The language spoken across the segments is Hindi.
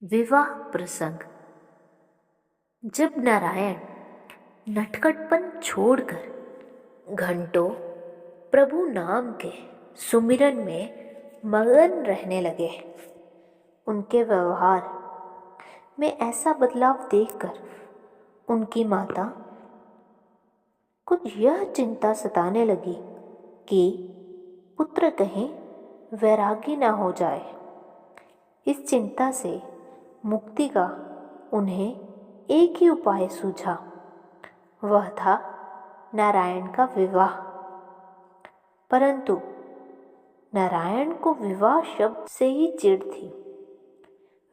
विवाह प्रसंग। जब नारायण नटखटपन छोड़कर घंटों प्रभु नाम के सुमिरन में मगन रहने लगे, उनके व्यवहार में ऐसा बदलाव देखकर उनकी माता को यह चिंता सताने लगी कि पुत्र कहीं वैरागी ना हो जाए। इस चिंता से मुक्ति का उन्हें एक ही उपाय सूझा, वह था नारायण का विवाह। परंतु नारायण को विवाह शब्द से ही चिढ़ थी।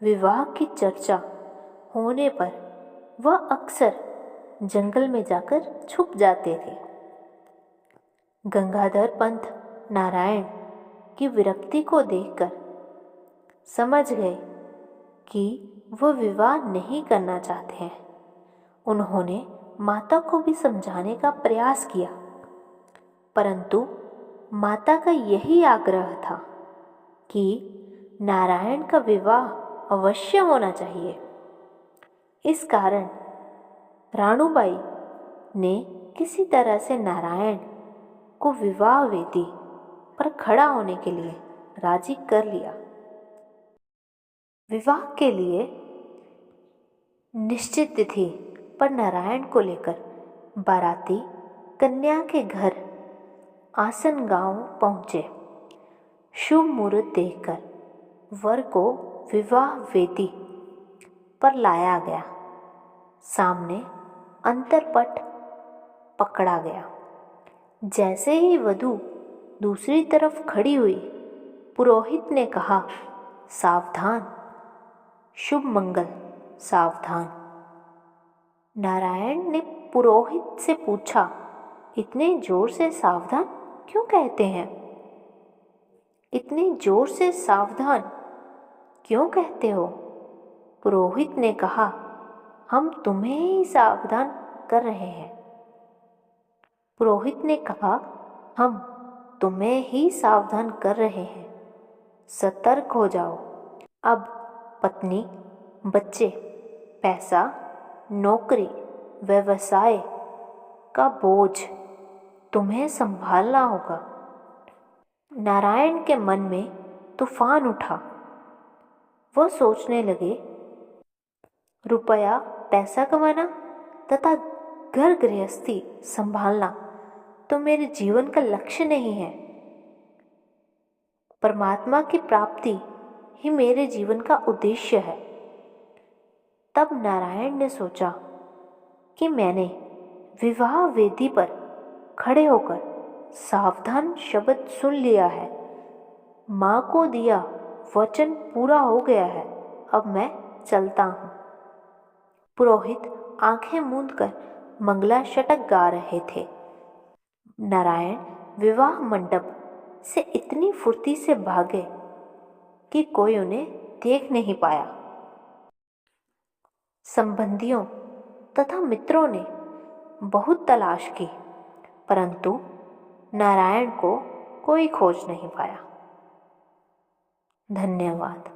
विवाह की चर्चा होने पर वह अक्सर जंगल में जाकर छुप जाते थे। गंगाधर पंत नारायण की विरक्ति को देखकर समझ गए कि वह विवाह नहीं करना चाहते हैं। उन्होंने माता को भी समझाने का प्रयास किया, परंतु माता का यही आग्रह था कि नारायण का विवाह अवश्य होना चाहिए। इस कारण राणूबाई ने किसी तरह से नारायण को विवाह वेदी पर खड़ा होने के लिए राजी कर लिया। विवाह के लिए निश्चित तिथि पर नारायण को लेकर बाराती कन्या के घर आसन गांव पहुंचे। शुभ मुहूर्त देखकर वर को विवाह वेदी पर लाया गया। सामने अंतरपट पकड़ा गया। जैसे ही वधू दूसरी तरफ खड़ी हुई, पुरोहित ने कहा, सावधान, शुभ मंगल, सावधान। नारायण ने पुरोहित से पूछा, इतने जोर से सावधान क्यों कहते हैं? इतने जोर से सावधान क्यों कहते हो? पुरोहित ने कहा, हम तुम्हें ही सावधान कर रहे हैं। पुरोहित ने कहा, हम तुम्हें ही सावधान कर रहे हैं, सतर्क हो जाओ। अब पत्नी, बच्चे, पैसा, नौकरी, व्यवसाय का बोझ तुम्हें संभालना होगा। नारायण के मन में तूफान उठा। वह सोचने लगे, रुपया पैसा कमाना तथा घर गृहस्थी संभालना तो मेरे जीवन का लक्ष्य नहीं है। परमात्मा की प्राप्ति ही मेरे जीवन का उद्देश्य है। तब नारायण ने सोचा कि मैंने विवाह वेदी पर खड़े होकर सावधान शब्द सुन लिया है। माँ को दिया वचन पूरा हो गया है। अब मैं चलता हूँ। पुरोहित आंखें मूंदकर मंगलाष्टक गा रहे थे। नारायण विवाह मंडप से इतनी फुर्ती से भागे कि कोई उन्हें देख नहीं पाया। संबंधियों तथा मित्रों ने बहुत तलाश की, परंतु नारायण को कोई खोज नहीं पाया। धन्यवाद।